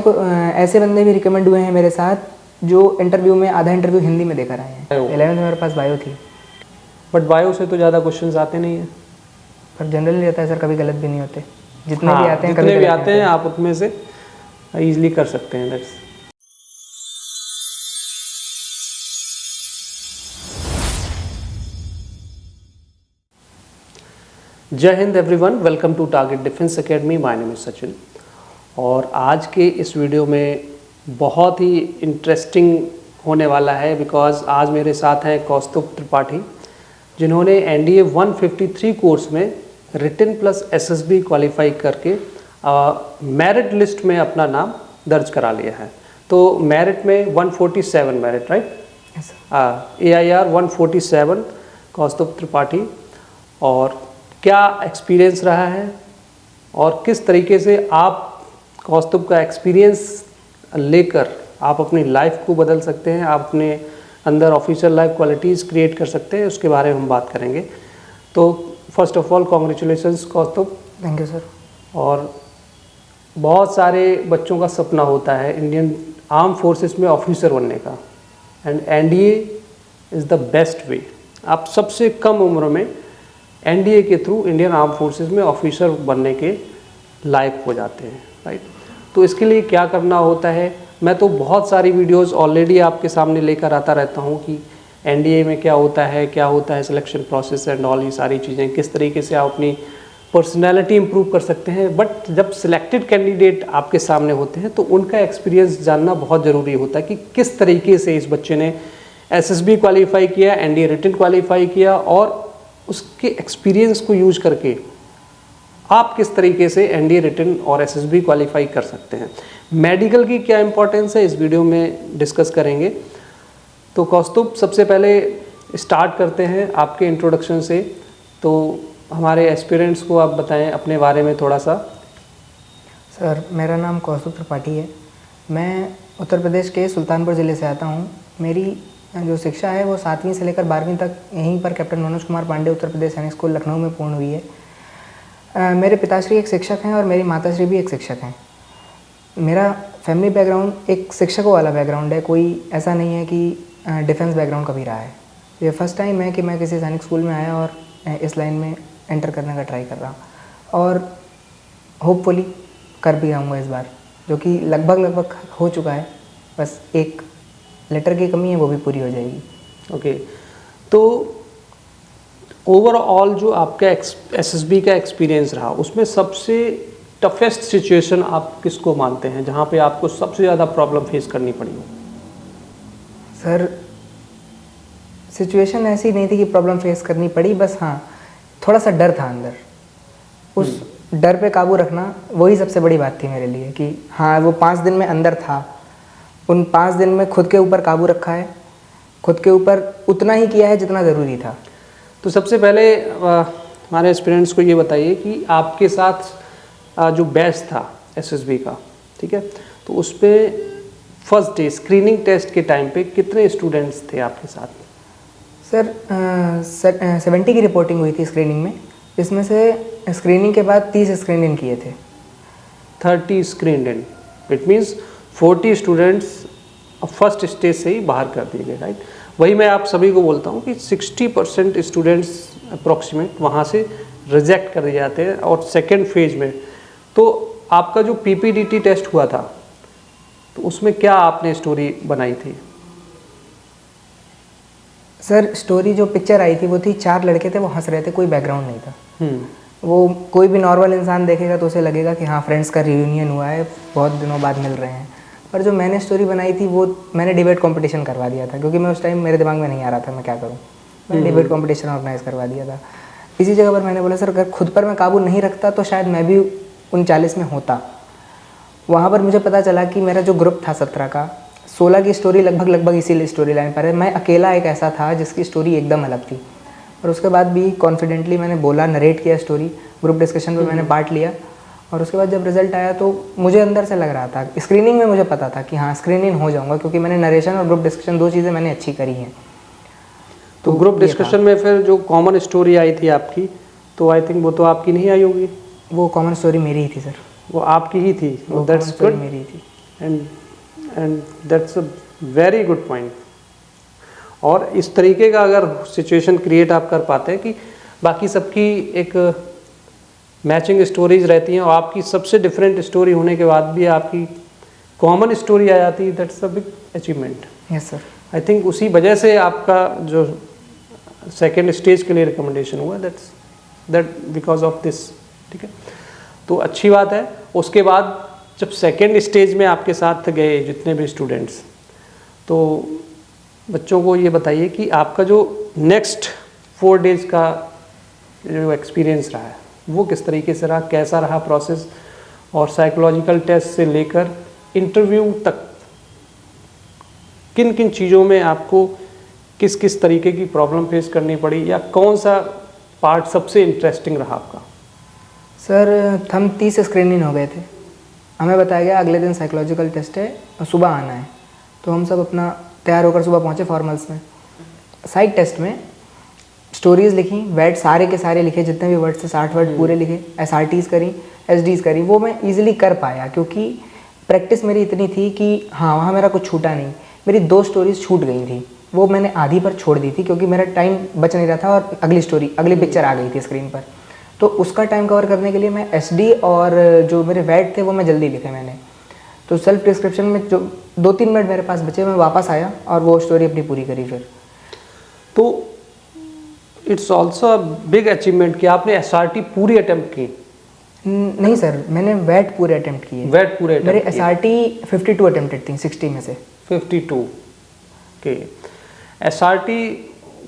तो ऐसे बंदे भी रिकमेंड हुए हैं मेरे साथ जो इंटरव्यू में आधा इंटरव्यू हिंदी में देकर आए हैं। 11th में मेरे पास बायो थी, बट बायो से तो ज़्यादा क्वेश्चंस आते नहीं हैं। पर जनरली रहता है सर, कभी गलत भी नहीं होते। जितने हाँ, भी आते हैं जितने कभी भी गलत आते नहीं हैं आप उसमें से ईजिली कर सकते हैं। दैट्स जय हिंद everyone, welcome to Target Defence Academy. My name is Sachin और आज के इस वीडियो में बहुत ही इंटरेस्टिंग होने वाला है बिकॉज आज मेरे साथ हैं कौस्तुभ त्रिपाठी, जिन्होंने एनडीए 153 कोर्स में रिटन प्लस एसएसबी क्वालिफाई करके मेरिट लिस्ट में अपना नाम दर्ज करा लिया है। तो मेरिट में 147 मेरिट, राइट? AIR 147 कौस्तुभ त्रिपाठी। और क्या एक्सपीरियंस रहा है और किस तरीके से आप कौस्तुभ का एक्सपीरियंस लेकर आप अपनी लाइफ को बदल सकते हैं, आप अपने अंदर ऑफिशियल लाइफ क्वालिटीज़ क्रिएट कर सकते हैं, उसके बारे में हम बात करेंगे। तो first of all congratulations Kaustubh. Thank you sir. और बहुत सारे बच्चों का सपना होता है इंडियन आर्म फोर्सेस में ऑफिसर बनने का, and NDA is the best way. आप सबसे कम उम्र में एनडीए के थ्रू इंडियन आर्म फोर्सेस में ऑफिसर बनने के लायक हो जाते हैं, राइट? तो इसके लिए क्या करना होता है, मैं तो बहुत सारी वीडियोस ऑलरेडी आपके सामने लेकर आता रहता हूं कि एनडीए में क्या होता है सिलेक्शन प्रोसेस एंड ऑल, ये सारी चीज़ें किस तरीके से आप अपनी पर्सनैलिटी इंप्रूव कर सकते हैं। बट जब सिलेक्टेड कैंडिडेट आपके सामने होते हैं तो उनका एक्सपीरियंस जानना बहुत ज़रूरी होता है कि किस तरीके से इस बच्चे ने एसएसबी क्वालिफाई किया, एनडीए रिटन क्वालिफाई किया, और उसके एक्सपीरियंस को यूज करके आप किस तरीके से एनडीए रिटन और एसएसबी क्वालिफाई कर सकते हैं। मेडिकल की क्या इंपॉर्टेंस है इस वीडियो में डिस्कस करेंगे। तो कौस्तुभ, सबसे पहले स्टार्ट करते हैं आपके इंट्रोडक्शन से। तो हमारे एस्पिरेंट्स को आप बताएं अपने बारे में थोड़ा सा। सर, मेरा नाम कौस्तुभ त्रिपाठी है। मैं उत्तर प्रदेश के सुल्तानपुर ज़िले से आता हूँ। मेरी जो शिक्षा है वो 7वीं से लेकर 12वीं तक यहीं पर कैप्टन मनोज कुमार पांडे उत्तर प्रदेश सैनिक स्कूल लखनऊ में पूर्ण हुई है। मेरे पिताश्री एक शिक्षक हैं और मेरी माताश्री भी एक शिक्षक हैं। मेरा फैमिली बैकग्राउंड एक शिक्षकों वाला बैकग्राउंड है, कोई ऐसा नहीं है कि डिफेंस बैकग्राउंड कभी रहा है। ये फर्स्ट टाइम है कि मैं किसी सैनिक स्कूल में आया और इस लाइन में एंटर करने का ट्राई कर रहा हूँ, और होपफुली कर भी आऊँगा इस बार, जो कि लगभग हो चुका है। बस एक लेटर की कमी है, वो भी पूरी हो जाएगी। ओके, तो ओवरऑल जो आपका एसएसबी का एक्सपीरियंस रहा उसमें सबसे टफेस्ट सिचुएशन आप किसको मानते हैं जहाँ पे आपको सबसे ज़्यादा प्रॉब्लम फेस करनी पड़ी हो? सर, सिचुएशन ऐसी नहीं थी कि प्रॉब्लम फेस करनी पड़ी, बस हाँ थोड़ा सा डर था अंदर। उस डर पे काबू रखना वही सबसे बड़ी बात थी मेरे लिए, कि हाँ वो 5 दिन में अंदर था, उन 5 दिन में खुद के ऊपर काबू रखा है, खुद के ऊपर उतना ही किया है जितना ज़रूरी था। तो सबसे पहले हमारे स्टूडेंट्स को ये बताइए कि आपके साथ जो बैच था एसएसबी का, ठीक है, तो उस पर फर्स्ट डे स्क्रीनिंग टेस्ट के टाइम पे कितने स्टूडेंट्स थे आपके साथ? सर 70 की रिपोर्टिंग हुई थी स्क्रीनिंग में। इसमें से स्क्रीनिंग के बाद 30 स्क्रीन इन किए थे। 30 screen in, it means 40 students first stage से ही बाहर कर दिए गए, राइट? वही मैं आप सभी को बोलता हूँ कि 60% स्टूडेंट्स अप्रॉक्सीमेट वहाँ से रिजेक्ट कर दिए जाते हैं। और सेकेंड फेज में तो आपका जो पीपीडीटी टेस्ट हुआ था तो उसमें क्या आपने स्टोरी बनाई थी? सर, स्टोरी जो पिक्चर आई थी वो थी 4 लड़के थे, वो हंस रहे थे, कोई बैकग्राउंड नहीं था। वो कोई भी नॉर्मल इंसान देखेगा तो उसे लगेगा कि हाँ फ्रेंड्स का रियूनियन हुआ है, बहुत दिनों बाद मिल रहे हैं। पर जो मैंने स्टोरी बनाई थी वो मैंने डिबेट कंपटीशन करवा दिया था, क्योंकि मैं उस टाइम मेरे दिमाग में नहीं आ रहा था मैं क्या करूं। मैंने डिबेट कंपटीशन ऑर्गेनाइज करवा दिया था। इसी जगह पर मैंने बोला सर, अगर खुद पर मैं काबू नहीं रखता तो शायद मैं भी 39 में होता। वहाँ पर मुझे पता चला कि मेरा जो ग्रुप था 17 का, 16 की स्टोरी लगभग इसी स्टोरी लाइन पर है। मैं अकेला एक ऐसा था जिसकी स्टोरी एकदम अलग थी। और उसके बाद भी कॉन्फिडेंटली मैंने बोला, नरेट किया स्टोरी, ग्रुप डिस्कशन में मैंने पार्ट लिया। और उसके बाद जब रिजल्ट आया तो मुझे अंदर से लग रहा था, स्क्रीनिंग में मुझे पता था कि हाँ स्क्रीनिंग हो जाऊंगा, क्योंकि मैंने नरेशन और ग्रुप डिस्कशन 2 चीज़ें मैंने अच्छी करी हैं। तो ग्रुप डिस्कशन में फिर जो कॉमन स्टोरी आई थी आपकी, तो आई थिंक वो तो आपकी नहीं आई होगी। वो कॉमन स्टोरी मेरी ही थी सर। वो आपकी ही थी? That's good. मेरी थी। And that's a very good point. और इस तरीके का अगर सिचुएशन क्रिएट आप कर पाते हैं कि बाकी सबकी एक मैचिंग स्टोरीज रहती हैं और आपकी सबसे डिफरेंट स्टोरी होने के बाद भी आपकी कॉमन स्टोरी आ जाती है, that's a big achievement. Yes sir. I think उसी वजह से आपका जो सेकेंड स्टेज के लिए रिकमेंडेशन हुआ, दैट बिकॉज ऑफ दिस। ठीक है, तो अच्छी बात है। उसके बाद जब सेकेंड स्टेज में आपके साथ गए जितने भी स्टूडेंट्स, तो बच्चों को ये बताइए कि आपका जो नेक्स्ट 4 डेज का जो एक्सपीरियंस रहा है वो किस तरीके से रहा, कैसा रहा प्रोसेस, और साइकोलॉजिकल टेस्ट से लेकर इंटरव्यू तक किन किन चीज़ों में आपको किस किस तरीके की प्रॉब्लम फेस करनी पड़ी, या कौन सा पार्ट सबसे इंटरेस्टिंग रहा आपका? सर हम 30 स्क्रीनिंग हो गए थे। हमें बताया गया अगले दिन साइकोलॉजिकल टेस्ट है और सुबह आना है, तो हम सब अपना तैयार होकर सुबह पहुँचे फॉर्मल्स में। साइक टेस्ट में स्टोरीज़ लिखी, वर्ड सारे के सारे लिखे, जितने भी वर्ड थे 60 वर्ड पूरे लिखे, SRTs करी, SDs करी। वो मैं ईजिली कर पाया क्योंकि प्रैक्टिस मेरी इतनी थी कि हाँ वहाँ मेरा कुछ छूटा नहीं। मेरी 2 स्टोरीज़ छूट गई थी, वो मैंने आधी पर छोड़ दी थी क्योंकि मेरा टाइम बच नहीं रहा था और अगली पिक्चर आ गई थी स्क्रीन पर। तो उसका टाइम कवर करने के लिए मैं SD और जो मेरे वर्ड थे वो मैं जल्दी लिखे मैंने। तो सेल्फ डिस्क्रिप्शन में जो 2-3 मिनट मेरे पास बचे, मैं वापस आया और वो स्टोरी अपनी पूरी करी फिर। तो it's also a big achievement कि आपने SRT पूरी अटेम्प्ट की। नहीं सर, मैंने वेट पूरे अटेम्प्ट किए। वेट पूरे मेरे SRT 52 अटेम्प्टेड थी 60 में से। 52 के SRT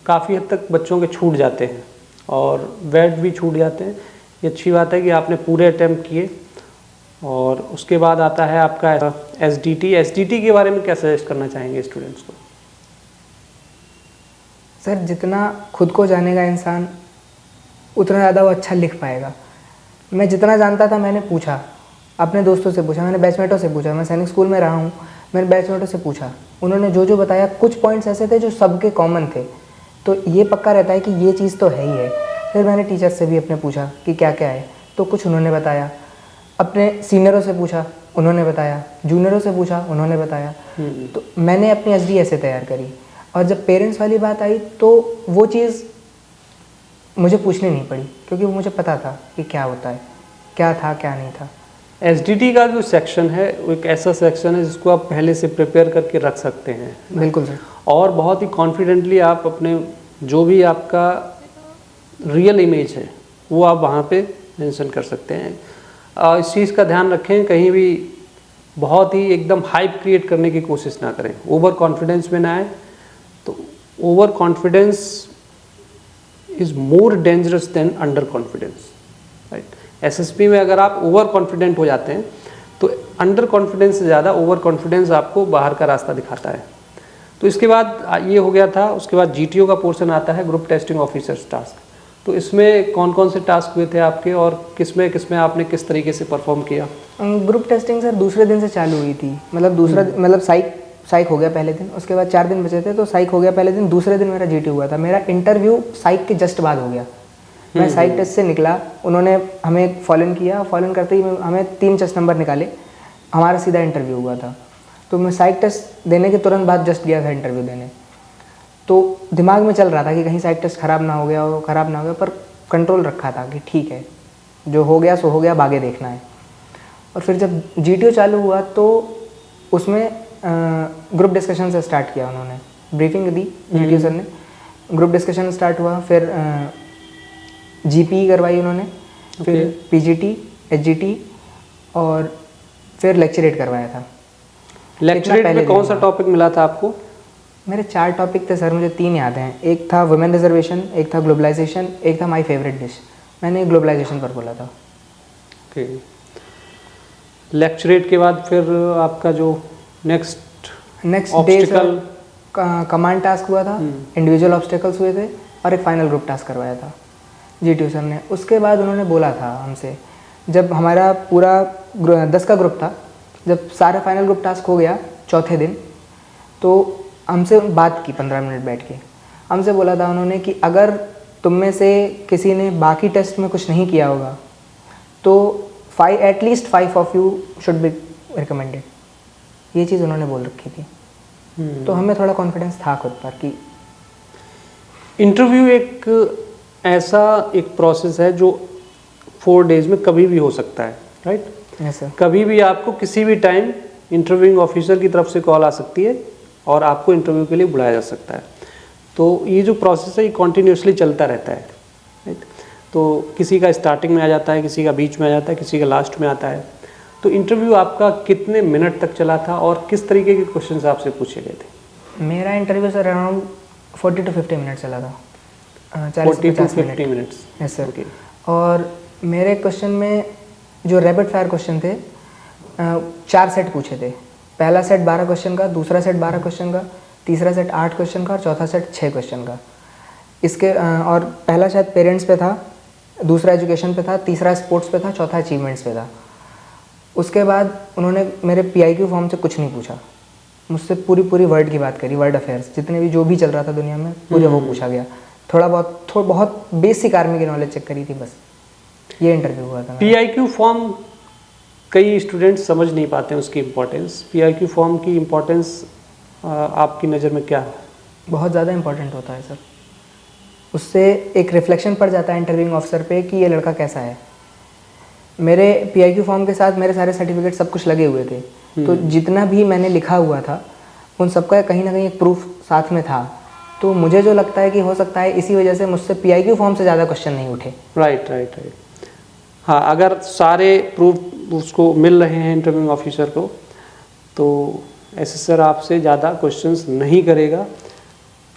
काफ़ी हद तक बच्चों के छूट जाते हैं और वेट भी छूट जाते हैं। ये अच्छी बात है कि आपने पूरे अटेम्प्ट किए। और उसके बाद आता है आपका SDT के बारे में क्या सजेस्ट करना चाहेंगे स्टूडेंट्स को? सर जितना खुद को जानेगा इंसान उतना ज़्यादा वो अच्छा लिख पाएगा। मैं जितना जानता था मैंने पूछा, अपने दोस्तों से पूछा, मैंने बैचमेटों से पूछा। मैं सैनिक स्कूल में रहा हूँ, मैंने बैचमेटों से पूछा, उन्होंने जो जो बताया कुछ पॉइंट्स ऐसे थे जो सबके कॉमन थे, तो ये पक्का रहता है कि ये चीज़ तो है ही है। फिर मैंने टीचर से भी अपने पूछा कि क्या क्या है, तो कुछ उन्होंने बताया। अपने सीनियरों से पूछा, उन्होंने बताया। जूनियरों से पूछा, उन्होंने बताया। तो मैंने अपनी SD ऐसे तैयार करी। और जब पेरेंट्स वाली बात आई तो वो चीज़ मुझे पूछनी नहीं पड़ी क्योंकि वो मुझे पता था कि क्या होता है, क्या था क्या नहीं था। SDT का जो सेक्शन है वो एक ऐसा सेक्शन है जिसको आप पहले से प्रिपेयर करके रख सकते हैं। बिल्कुल सर। और बहुत ही कॉन्फिडेंटली आप अपने जो भी आपका रियल इमेज है वो आप वहाँ पे मेंशन कर सकते हैं। इस चीज़ का ध्यान रखें, कहीं भी बहुत ही एकदम हाइप क्रिएट करने की कोशिश ना करें, ओवर कॉन्फिडेंस में ना आए। तो over confidence is more dangerous than under confidence, right. SSP में अगर आप ओवर कॉन्फिडेंट हो जाते हैं तो अंडर कॉन्फिडेंस से ज़्यादा ओवर कॉन्फिडेंस आपको बाहर का रास्ता दिखाता है। तो इसके बाद ये हो गया था। उसके बाद GTO का पोर्शन आता है, ग्रुप टेस्टिंग ऑफिसर्स टास्क। तो इसमें कौन कौन से टास्क हुए थे आपके और किसमें आपने किस तरीके से परफॉर्म किया? ग्रुप टेस्टिंग सर दूसरे दिन से चालू हुई थी। मतलब साइक हो गया पहले दिन, उसके बाद 4 दिन बचे थे तो साइक हो गया पहले दिन। दूसरे दिन मेरा GT हुआ था। मेरा इंटरव्यू साइक के जस्ट बाद हो गया। मैं साइक टेस्ट से निकला, उन्होंने हमें फॉलोन किया, फॉलोन करते ही हमें 3 चेस्ट नंबर निकाले, हमारा सीधा इंटरव्यू हुआ था। तो मैं साइक टेस्ट देने के तुरंत बाद जस्ट गया था इंटरव्यू देने। तो दिमाग में चल रहा था कि कहीं साइक टेस्ट ख़राब ना हो गया, पर कंट्रोल रखा था कि ठीक है, जो हो गया सो हो गया, आगे देखना है। और फिर जब GTO चालू हुआ तो उसमें ग्रुप डिस्कशन से स्टार्ट किया। उन्होंने ब्रीफिंग दी, GTO सर ने, ग्रुप डिस्कशन स्टार्ट हुआ। फिर GPE करवाई उन्होंने, फिर PGT, HGT और फिर लेक्चरेट करवाया था। लेक्चरेट में कौन सा टॉपिक मिला था आपको? मेरे 4 टॉपिक थे सर, मुझे 3 याद हैं। एक था वुमेन रिजर्वेशन, एक था ग्लोबलाइजेशन, एक था माय फेवरेट डिश। मैंने ग्लोबलाइजेशन पर बोला था। ओके। लेक्चरेट के बाद फिर आपका जो नेक्स्ट डे कमांड टास्क हुआ था, इंडिविजुअल ऑब्स्टेकल्स हुए थे और एक फाइनल ग्रुप टास्क करवाया था GTO सर ने। उसके बाद उन्होंने बोला था हमसे, जब हमारा पूरा 10 का ग्रुप था, जब सारा फाइनल ग्रुप टास्क हो गया चौथे दिन, तो हमसे बात की 15 मिनट बैठ के। हमसे बोला था उन्होंने कि अगर तुम में से किसी ने बाकी टेस्ट में कुछ नहीं किया होगा तो at least 5 of you should be recommended. ये चीज़ उन्होंने बोल रखी थी। तो हमें थोड़ा कॉन्फिडेंस था खुद पर कि इंटरव्यू एक ऐसा एक प्रोसेस है जो 4 डेज में कभी भी हो सकता है, राइट? Yes sir. कभी भी आपको किसी भी टाइम इंटरव्यूइंग ऑफिसर की तरफ से कॉल आ सकती है और आपको इंटरव्यू के लिए बुलाया जा सकता है। तो ये जो प्रोसेस है ये कॉन्टीन्यूसली चलता रहता है, राइट? तो किसी का स्टार्टिंग में आ जाता है, किसी का बीच में आ जाता है, किसी का लास्ट में आता है। तो इंटरव्यू आपका कितने मिनट तक चला था और किस तरीके के क्वेश्चंस आपसे पूछे गए थे? मेरा interview sir around 40 to 50 minute चला था। 40 से 50 50 मिनट्स। Yes sir. ओके। और मेरे क्वेश्चन में जो रैपिड फायर क्वेश्चन थे 4 सेट पूछे थे। पहला सेट 12 क्वेश्चन का, दूसरा सेट 12 क्वेश्चन का, तीसरा सेट 8 क्वेश्चन का और चौथा सेट 6 क्वेश्चन का। इसके और पहला शायद पेरेंट्स पे था, दूसरा एजुकेशन पे था, तीसरा स्पोर्ट्स पे था, चौथा अचीवमेंट्स पे था। उसके बाद उन्होंने मेरे PIQ फॉर्म से कुछ नहीं पूछा, मुझसे पूरी वर्ल्ड की बात करी, वर्ल्ड अफेयर्स जितने भी जो भी चल रहा था दुनिया में पूरे वो पूछा गया। थोड़ा बहुत बेसिक आर्मी की नॉलेज चेक करी थी बस। ये इंटरव्यू हुआ था। PIQ फॉर्म कई स्टूडेंट्स समझ नहीं पाते हैं उसकी इम्पोर्टेंस। PIQ फॉर्म की इम्पोर्टेंस आपकी नज़र में क्या है? बहुत ज़्यादा इंपॉर्टेंट होता है सर। उससे एक रिफ्लेक्शन पड़ जाता है इंटरव्यूइंग ऑफिसर पे कि ये लड़का कैसा है। मेरे PIQ फॉर्म के साथ मेरे सारे सर्टिफिकेट सब कुछ लगे हुए थे, तो जितना भी मैंने लिखा हुआ था उन सबका कहीं ना कहीं एक प्रूफ साथ में था। तो मुझे जो लगता है कि हो सकता है इसी वजह से मुझसे PIQ फॉर्म से ज़्यादा क्वेश्चन नहीं उठे। राइट। हाँ, अगर सारे प्रूफ उसको मिल रहे हैं इंटरव्यूइंग ऑफिसर को तो एसेसर आपसे ज़्यादा क्वेश्चंस नहीं करेगा,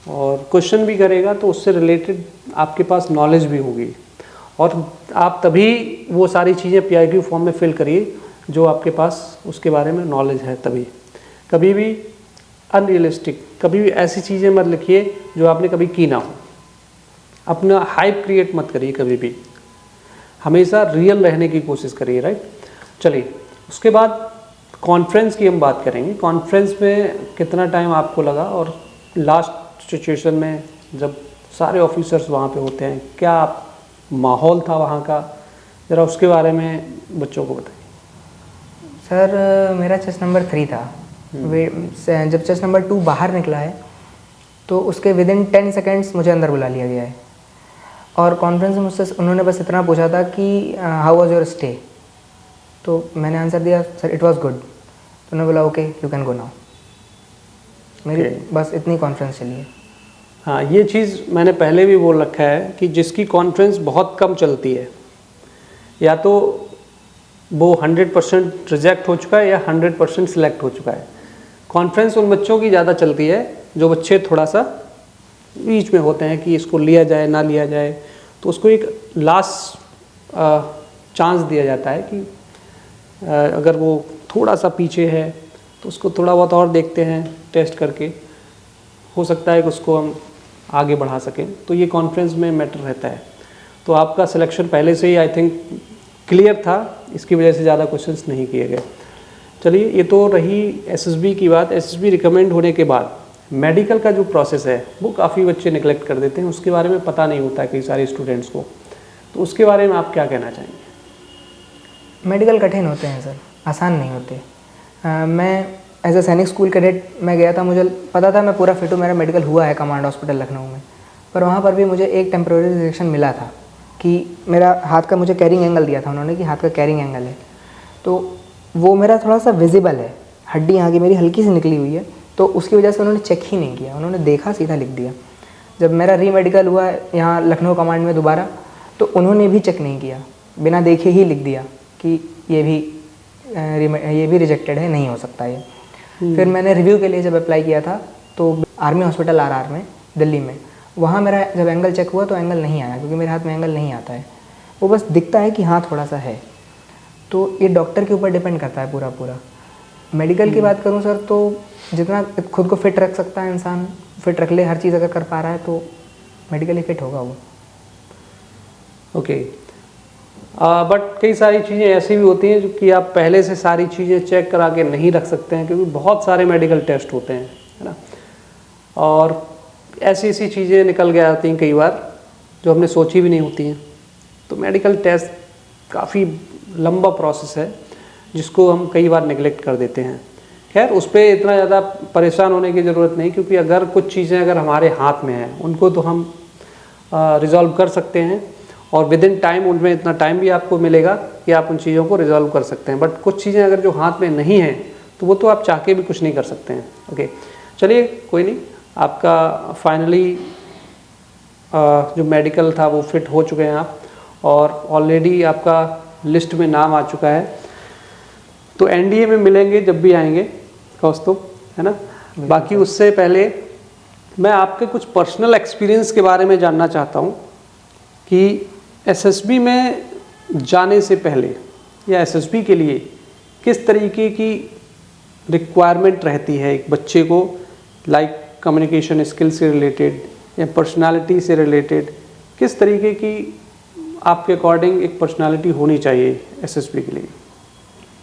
और क्वेश्चन भी करेगा तो उससे रिलेटेड आपके पास नॉलेज भी होगी, और आप तभी वो सारी चीज़ें PIQ फॉर्म में फिल करिए जो आपके पास उसके बारे में नॉलेज है तभी। कभी भी अनरियलिस्टिक, कभी भी ऐसी चीज़ें मत लिखिए जो आपने कभी की ना हो। अपना हाइप क्रिएट मत करिए कभी भी, हमेशा रियल रहने की कोशिश करिए, राइट? चलिए, उसके बाद कॉन्फ्रेंस की हम बात करेंगे। कॉन्फ्रेंस में कितना टाइम आपको लगा, और लास्ट सिचुएशन में जब सारे ऑफिसर्स वहाँ पे होते हैं, क्या माहौल था वहाँ का, ज़रा उसके बारे में बच्चों को बताइए। सर मेरा चेस्ट नंबर 3 था। जब चेस्ट नंबर 2 बाहर निकला है तो उसके विदिन 10 सेकेंड्स मुझे अंदर बुला लिया गया है, और कॉन्फ्रेंस में मुझसे उन्होंने बस इतना पूछा था कि हाउ वाज योर स्टे। तो मैंने आंसर दिया सर इट वाज गुड। तो उन्होंने बोला okay you can go now. मेरी बस इतनी कॉन्फ्रेंस चली है। हाँ, ये चीज़ मैंने पहले भी बोल रखा है कि जिसकी कॉन्फ्रेंस बहुत कम चलती है, या तो वो 100% रिजेक्ट हो चुका है या 100% सिलेक्ट हो चुका है। कॉन्फ्रेंस उन बच्चों की ज़्यादा चलती है जो बच्चे थोड़ा सा बीच में होते हैं कि इसको लिया जाए ना लिया जाए, तो उसको एक लास्ट चांस दिया जाता है कि अगर वो थोड़ा सा पीछे है तो उसको थोड़ा बहुत और देखते हैं टेस्ट करके, हो सकता है कि उसको हम आगे बढ़ा सकें। तो ये कॉन्फ्रेंस में मैटर रहता है। तो आपका सिलेक्शन पहले से ही आई थिंक क्लियर था, इसकी वजह से ज़्यादा क्वेश्चंस नहीं किए गए। चलिए, ये तो रही SSB की बात। SSB रिकमेंड होने के बाद मेडिकल का जो प्रोसेस है वो काफ़ी बच्चे निगलेक्ट कर देते हैं, उसके बारे में पता नहीं होता है कई सारे स्टूडेंट्स को। तो उसके बारे में आप क्या कहना चाहेंगे? मेडिकल कठिन होते हैं सर, आसान नहीं होते। मैं एज ए सैनिक स्कूल कैडेट मैं गया था, मुझे पता था मैं पूरा फिट हूँ, मेरा मेडिकल हुआ है कमांड हॉस्पिटल लखनऊ में। पर वहाँ पर भी मुझे एक टेम्प्रोरी रिजेक्शन मिला था कि मेरा हाथ का, मुझे कैरिंग एंगल दिया था उन्होंने कि हाथ का कैरिंग एंगल है, तो वो मेरा थोड़ा सा विजिबल है, हड्डी यहाँ की मेरी हल्की सी निकली हुई है, तो उसकी वजह से उन्होंने चेक ही नहीं किया, उन्होंने देखा सीधा लिख दिया। जब मेरा रीमेडिकल हुआ यहाँ लखनऊ कमांड में दोबारा, तो उन्होंने भी चेक नहीं किया, बिना देखे ही लिख दिया कि ये भी रिजेक्टेड है, नहीं हो सकता ये। फिर मैंने रिव्यू के लिए जब अप्लाई किया था तो आर्मी हॉस्पिटल RR में दिल्ली में, वहाँ मेरा जब एंगल चेक हुआ तो एंगल नहीं आया, क्योंकि मेरे हाथ में एंगल नहीं आता है, वो बस दिखता है कि हाँ थोड़ा सा है। तो ये डॉक्टर के ऊपर डिपेंड करता है पूरा। मेडिकल की बात करूँ सर, तो जितना खुद को फिट रख सकता है इंसान, फिट रख ले, हर चीज़ अगर कर पा रहा है तो मेडिकली फिट होगा वो। ओके, बट कई सारी चीज़ें ऐसी भी होती हैं जो कि आप पहले से सारी चीज़ें चेक करा के नहीं रख सकते हैं, क्योंकि बहुत सारे मेडिकल टेस्ट होते हैं, है ना, और ऐसी चीज़ें निकल के आती हैं कई बार जो हमने सोची भी नहीं होती हैं। तो मेडिकल टेस्ट काफ़ी लंबा प्रोसेस है जिसको हम कई बार निगलेक्ट कर देते हैं। खैर उस पर इतना ज़्यादा परेशान होने की ज़रूरत नहीं, क्योंकि अगर कुछ चीज़ें अगर हमारे हाथ में हैं उनको तो हम रिज़ॉल्व कर सकते हैं, और विद इन टाइम उनमें इतना टाइम भी आपको मिलेगा कि आप उन चीज़ों को रिज़ॉल्व कर सकते हैं। बट कुछ चीज़ें अगर जो हाथ में नहीं हैं तो वो तो आप चाह के भी कुछ नहीं कर सकते हैं। ओके, चलिए कोई नहीं, आपका फाइनली जो मेडिकल था वो फिट हो चुके हैं आप, और ऑलरेडी आपका लिस्ट में नाम आ चुका है। तो एनडीए में मिलेंगे जब भी आएंगे कौस्तुभ, है ना। बाकी उससे पहले मैं आपके कुछ पर्सनल एक्सपीरियंस के बारे में जानना चाहता हूँ कि एसएसबी में जाने से पहले या एसएसबी के लिए किस तरीके की रिक्वायरमेंट रहती है एक बच्चे को, लाइक कम्युनिकेशन स्किल से रिलेटेड या पर्सनालिटी से रिलेटेड, किस तरीके की आपके अकॉर्डिंग एक पर्सनालिटी होनी चाहिए एसएसबी के लिए?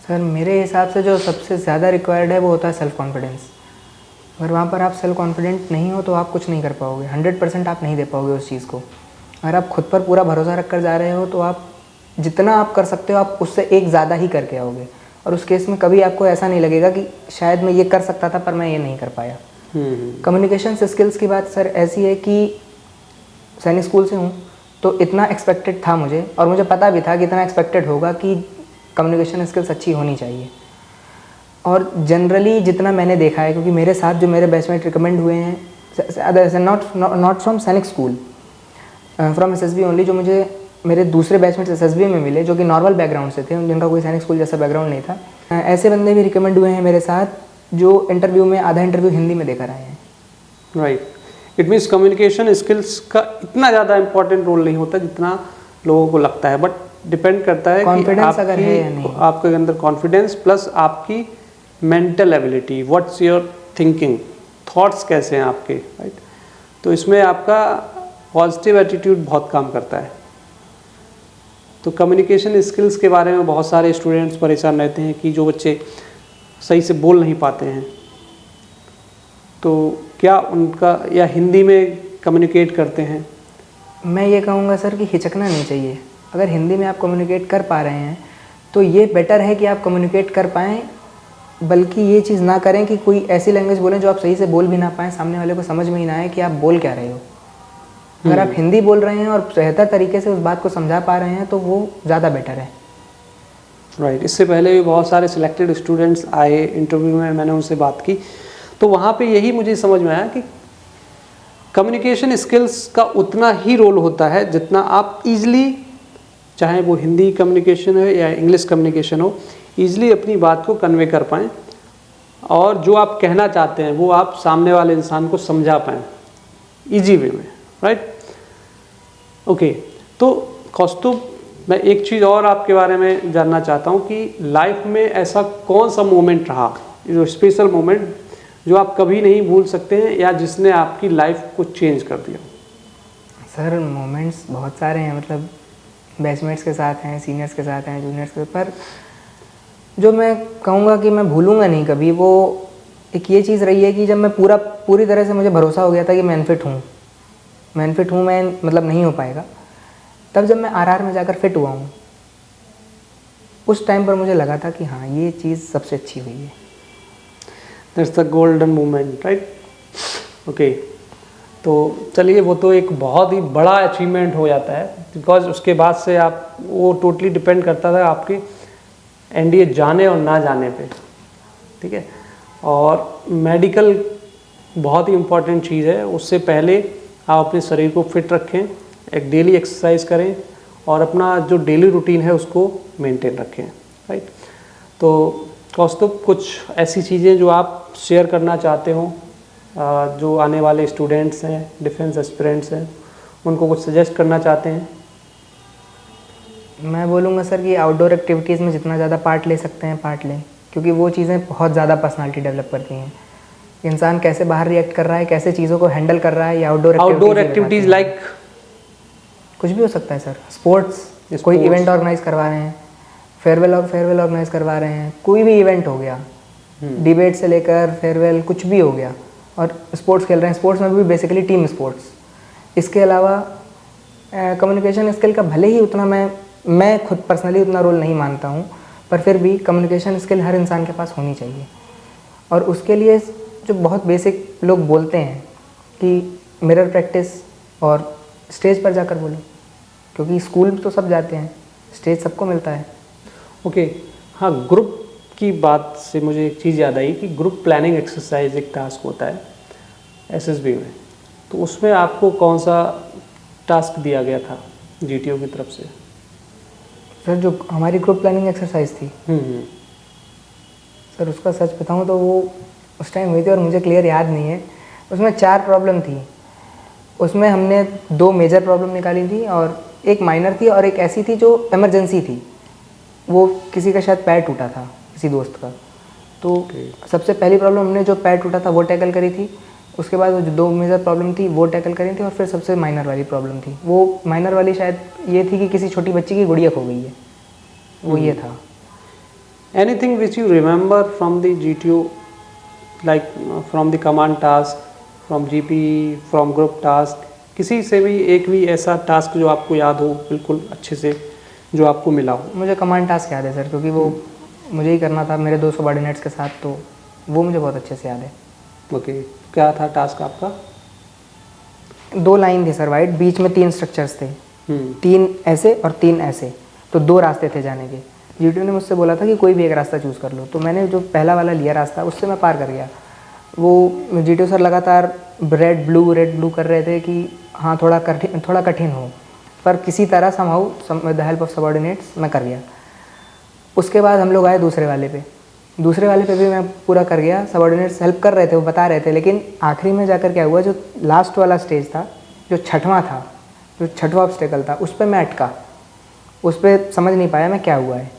सर मेरे हिसाब से जो सबसे ज़्यादा रिक्वायर्ड है वो होता है सेल्फ़ कॉन्फिडेंस। अगर वहाँ पर आप सेल्फ कॉन्फिडेंट नहीं हो तो आप कुछ नहीं कर पाओगे, 100% आप नहीं दे पाओगे उस चीज़ को। अगर आप खुद पर पूरा भरोसा रख कर जा रहे हो तो आप जितना आप कर सकते हो आप उससे एक ज़्यादा ही करके आओगे, और उस केस में कभी आपको ऐसा नहीं लगेगा कि शायद मैं ये कर सकता था पर मैं ये नहीं कर पाया। कम्युनिकेशन स्किल्स की बात सर ऐसी है कि सैनिक स्कूल से हूँ तो इतना एक्सपेक्टेड था मुझे, और मुझे पता भी था कि इतना एक्सपेक्टेड होगा कि कम्युनिकेशन स्किल्स अच्छी होनी चाहिए। और जनरली जितना मैंने देखा है, क्योंकि मेरे साथ जो मेरे बैचमेट रिकमेंड हुए हैं, नॉट फ्रॉम सैनिक स्कूल, फ्रॉम एसएसबी ओनली, जो मुझे मेरे दूसरे बैचमेट्स एसएसबी में मिले जो कि नॉर्मल बैकग्राउंड से थे, जिनका कोई सैनिक स्कूल जैसा बैकग्राउंड नहीं था, ऐसे बंदे भी रिकमेंड हुए हैं मेरे साथ जो इंटरव्यू में आधा इंटरव्यू हिंदी में देकर आए हैं। Right, it means communication skills का इतना ज़्यादा इंपॉर्टेंट रोल नहीं होता जितना लोगों को लगता है, बट डिपेंड करता है कॉन्फिडेंस अगर है या नहीं, आपके अंदर कॉन्फिडेंस प्लस आपकी mental ability, what's your thinking, thoughts कैसे हैं आपके, राइट। तो इसमें आपका पॉजिटिव एटीट्यूड बहुत काम करता है। तो कम्युनिकेशन स्किल्स के बारे में बहुत सारे स्टूडेंट्स परेशान रहते हैं कि जो बच्चे सही से बोल नहीं पाते हैं, तो क्या उनका, या हिंदी में कम्युनिकेट करते हैं, मैं ये कहूँगा सर कि हिचकना नहीं चाहिए। अगर हिंदी में आप कम्युनिकेट कर पा रहे हैं तो ये बेटर है कि आप कम्युनिकेट कर पाएँ, बल्कि ये चीज़ ना करें कि कोई ऐसी लैंग्वेज बोलें जो आप सही से बोल भी ना पाएँ, सामने वाले को समझ में ही ना आए कि आप बोल क्या रहे हो। अगर आप हिंदी बोल रहे हैं और बेहतर तरीके से उस बात को समझा पा रहे हैं तो वो ज़्यादा बेटर है। राइट, इससे पहले भी बहुत सारे सिलेक्टेड स्टूडेंट्स आए इंटरव्यू में, मैंने उनसे बात की तो वहाँ पे यही मुझे समझ में आया कि कम्युनिकेशन स्किल्स का उतना ही रोल होता है जितना आप ईज़िली, चाहे वो हिंदी कम्युनिकेशन हो या इंग्लिश कम्युनिकेशन हो, ईज़िली अपनी बात को कन्वे कर पाएँ, और जो आप कहना चाहते हैं वो आप सामने वाले इंसान को समझा पाएँ ईजी वे में, राइट। ओके, तो कौस्तुभ, मैं एक चीज़ और आपके बारे में जानना चाहता हूँ कि लाइफ में ऐसा कौन सा मोमेंट रहा, जो स्पेशल मोमेंट जो आप कभी नहीं भूल सकते हैं, या जिसने आपकी लाइफ को चेंज कर दिया? सर मोमेंट्स बहुत सारे हैं, मतलब बैचमेट्स के साथ हैं, सीनियर्स के साथ हैं, जूनियर्स के, पर जो मैं कहूँगा कि मैं भूलूँगा नहीं कभी, वो एक ये चीज़ रही है कि जब मैं पूरी तरह से मुझे भरोसा हो गया था कि मैं अनफिट हूँ, मैं मतलब नहीं हो पाएगा, तब जब मैं आरआर में जाकर फिट हुआ हूँ, उस टाइम पर मुझे लगा था कि हाँ ये चीज़ सबसे अच्छी हुई है। That's the golden moment, right. Okay, तो चलिए, वो तो एक बहुत ही बड़ा अचीवमेंट हो जाता है, बिकॉज उसके बाद से आप, वो टोटली डिपेंड करता था आपके एनडीए जाने और ना जाने पे, ठीक है। और मेडिकल बहुत ही इम्पॉर्टेंट चीज़ है, उससे पहले आप अपने शरीर को फिट रखें, एक डेली एक्सरसाइज करें, और अपना जो डेली रूटीन है उसको मेंटेन रखें, राइट। तो कौस्तुभ, कुछ ऐसी चीज़ें जो आप शेयर करना चाहते हो, जो आने वाले स्टूडेंट्स हैं, डिफेंस एस्पिरेंट्स हैं, उनको कुछ सजेस्ट करना चाहते हैं? मैं बोलूँगा सर कि आउटडोर एक्टिविटीज़ में जितना ज़्यादा पार्ट ले सकते हैं पार्ट लें, क्योंकि वो चीज़ें बहुत ज़्यादा पर्सनालिटी डेवलप करती हैं। इंसान कैसे बाहर रिएक्ट कर रहा है, कैसे चीज़ों को हैंडल कर रहा है, या आउटडोर एक्टिविटीज़ लाइक कुछ भी हो सकता है सर। स्पोर्ट्स, कोई इवेंट ऑर्गेनाइज करवा रहे हैं, फेयरवेल ऑर्गेनाइज करवा रहे हैं, कोई भी इवेंट हो गया, डिबेट से लेकर फेयरवेल, कुछ भी हो गया, और स्पोर्ट्स खेल रहे हैं, स्पोर्ट्स में भी बेसिकली टीम स्पोर्ट्स। इसके अलावा कम्युनिकेशन स्किल का भले ही उतना मैं खुद पर्सनली उतना रोल नहीं मानता हूँ, पर फिर भी कम्युनिकेशन स्किल हर इंसान के पास होनी चाहिए। और उसके लिए जो बहुत बेसिक लोग बोलते हैं कि मिरर प्रैक्टिस और स्टेज पर जाकर बोलो, क्योंकि स्कूल तो सब जाते हैं, स्टेज सबको मिलता है। ओके, हाँ, ग्रुप की बात से मुझे एक चीज़ याद आई कि ग्रुप प्लानिंग एक्सरसाइज एक टास्क होता है एसएसबी में, तो उसमें आपको कौन सा टास्क दिया गया था जीटीओ की तरफ से? सर जो हमारी ग्रुप प्लानिंग एक्सरसाइज थी सर, उसका सच बताऊं तो वो उस टाइम हुई थी और मुझे क्लियर याद नहीं है। उसमें 4 प्रॉब्लम थी, उसमें हमने 2 मेजर प्रॉब्लम निकाली थी और एक माइनर थी और एक ऐसी थी जो इमरजेंसी थी। वो किसी का शायद पैर टूटा था, किसी दोस्त का। तो सबसे पहली प्रॉब्लम हमने जो पैर टूटा था वो टैकल करी थी, उसके बाद वो जो 2 मेजर प्रॉब्लम थी वो टैकल करी थी, और फिर सबसे माइनर वाली प्रॉब्लम थी। वो माइनर वाली शायद ये थी कि किसी छोटी बच्ची की गुड़िया खो गई है, वो ये था। Anything which you remember from the GTO, like from the command task, from GP, from group task, किसी से भी एक भी ऐसा टास्क जो आपको याद हो बिल्कुल अच्छे से, जो आपको मिला हो? मुझे कमांड टास्क याद है सर, क्योंकि वो मुझे ही करना था मेरे 2 सबॉर्डिनेट्स के साथ, तो वो मुझे बहुत अच्छे से याद है। ओके, क्या था टास्क आपका? 2 लाइन थी सर वाइट, बीच में 3 स्ट्रक्चर्स थे, 3 ऐसे और 3 ऐसे, तो 2 रास्ते थे जाने के। जीटीओ ने मुझसे बोला था कि कोई भी एक रास्ता चूज़ कर लो, तो मैंने जो पहला वाला लिया रास्ता, उससे मैं पार कर गया। वो जीटीओ सर लगातार रेड ब्लू कर रहे थे कि हाँ थोड़ा कठिन हो, पर किसी तरह somehow with the help of subordinates मैं कर गया। उसके बाद हम लोग आए दूसरे वाले पे भी मैं पूरा कर गया। सबॉर्डिनेट्स हेल्प कर रहे थे, वो बता रहे थे, लेकिन आखिरी में जाकर क्या हुआ, जो लास्ट वाला स्टेज था, जो छठवां ऑब्स्टेकल था, उस पर मैं अटका, उस पर समझ नहीं पाया मैं क्या हुआ है।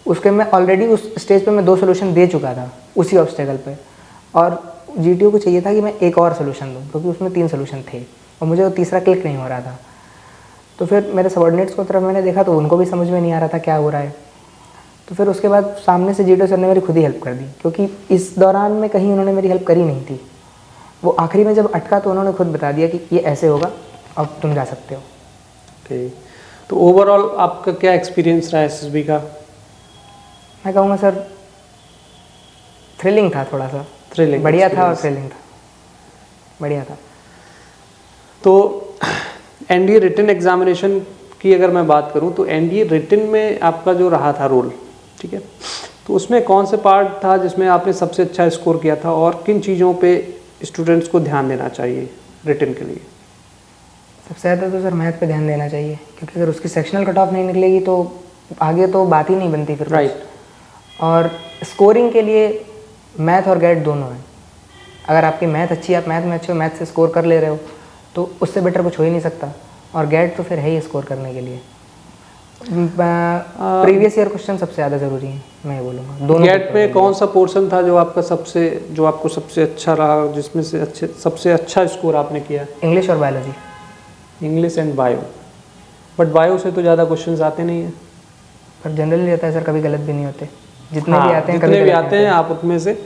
उसके मैं ऑलरेडी उस स्टेज पे मैं 2 सोल्यूशन दे चुका था उसी ऑब्स्टेकल पे, और जीटीओ को चाहिए था कि मैं एक और सोल्यूशन दूँ, क्योंकि उसमें 3 सोल्यूशन थे और मुझे वो तीसरा क्लिक नहीं हो रहा था। तो फिर मेरे सबॉर्डिनेट्स को तरफ मैंने देखा तो उनको भी समझ में नहीं आ रहा था क्या हो रहा है। तो फिर उसके बाद सामने से जीटीओ सर ने मेरी खुद ही हेल्प कर दी, क्योंकि इस दौरान में कहीं उन्होंने मेरी हेल्प करी नहीं थी। वो आखिरी में जब अटका तो उन्होंने खुद बता दिया कि ये ऐसे होगा, अब तुम जा सकते हो। ओके, तो ओवरऑल आपका क्या एक्सपीरियंस रहा एसएसबी का? मैं कहूँगा सर थ्रिलिंग था, थोड़ा सा थ्रिलिंग, बढ़िया था और थ्रिलिंग था, बढ़िया था। तो एनडीए रिटन एग्जामिनेशन की अगर मैं बात करूं तो एनडीए रिटन में आपका जो रहा था रोल, ठीक है, तो उसमें कौन से पार्ट था जिसमें आपने सबसे अच्छा स्कोर किया था, और किन चीज़ों पे स्टूडेंट्स को ध्यान देना चाहिए रिटन के लिए? सबसे ज़्यादा तो सर मैथ पे ध्यान देना चाहिए, क्योंकि अगर उसकी सेक्शनल कट ऑफ नहीं निकलेगी तो आगे तो बात ही नहीं बनती फिर। राइट। और स्कोरिंग के लिए मैथ और गैट दोनों है। अगर आपकी मैथ अच्छी है, आप मैथ में अच्छे हो, मैथ से स्कोर कर ले रहे हो, तो उससे बेटर कुछ हो ही नहीं सकता। और गैट तो फिर है ही स्कोर करने के लिए। प्रीवियस ईयर क्वेश्चन सबसे ज़्यादा ज़रूरी है, मैं ये बोलूँगा। दोनों गैट में कौन सा पोर्शन था जो आपको सबसे अच्छा रहा, जिसमें से सबसे अच्छा स्कोर आपने किया? इंग्लिश और biology. English and bio, but bio से तो ज़्यादा क्वेश्चंस आते नहीं हैं। पर जनरली रहता है सर, कभी गलत भी नहीं होते, जितने हाँ, भी आते हैं जितने भी आते हैं आप उतने से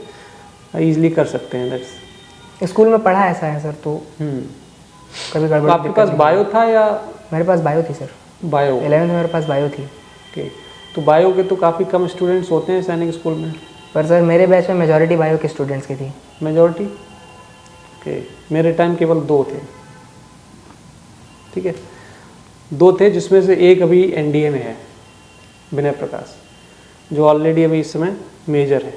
ईजिली कर सकते हैं। दैट्स स्कूल में पढ़ा ऐसा है सर, तो कभी तो गड़बड़। आपके पास बायो था या? मेरे पास बायो थी सर, बायो 11th में मेरे पास बायो थी। ओके, तो बायो के तो काफ़ी कम स्टूडेंट्स होते हैं सैनिक स्कूल में। पर सर मेरे बैच में मेजॉरिटी बायो के स्टूडेंट्स की थी। मेजॉरिटी? ओके, मेरे टाइम केवल 2 थे, ठीक है, 2 थे, जिसमें से एक अभी एनडीए में है, विनय प्रकाश, जो ऑलरेडी अभी इस समय मेजर है।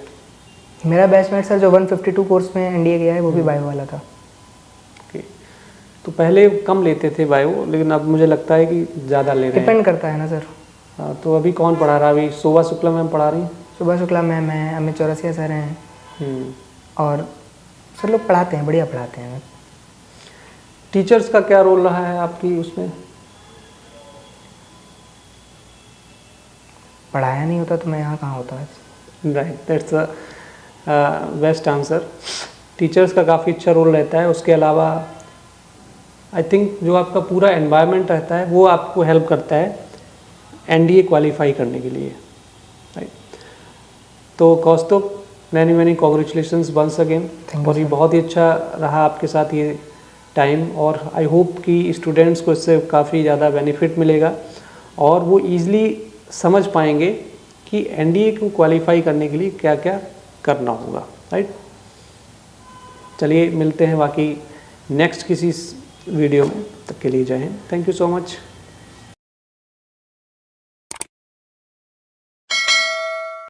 मेरा बैचमेट सर जो 152 कोर्स में एनडीए गया है, वो भी बायो वाला था। ओके, तो पहले कम लेते थे बायो, लेकिन अब मुझे लगता है कि ज़्यादा ले रहे हैं। डिपेंड करता है ना सर। हाँ, तो अभी कौन पढ़ा रहा? अभी शोभा शुक्ला मैम पढ़ा रही हैं। शोभा शुक्ला मैम है, अमित चौरसिया सर हैं, और सर लोग पढ़ाते हैं, बढ़िया पढ़ाते हैं। टीचर्स का क्या रोल रहा है आपकी उसमें? पढ़ाया नहीं होता तो मैं यहाँ कहाँ होता है। Right, that's a best answer. Teachers का काफ़ी अच्छा रोल रहता है। उसके अलावा आई थिंक जो आपका पूरा एनवायरनमेंट रहता है वो आपको हेल्प करता है एनडीए क्वालिफाई करने के लिए, राइट। तो कौस्तुभ, मैनी कॉन्ग्रेचुलेशंस वंस अगेन, और ये बहुत ही अच्छा रहा आपके साथ ये टाइम, और आई होप कि स्टूडेंट्स को इससे काफ़ी ज़्यादा बेनिफिट मिलेगा और वो ईज़िली समझ पाएंगे कि एनडीए को क्वालिफाई करने के लिए क्या क्या करना होगा, राइट। चलिए मिलते हैं बाकी नेक्स्ट किसी वीडियो में, तब के लिए जय Hind, thank you so much.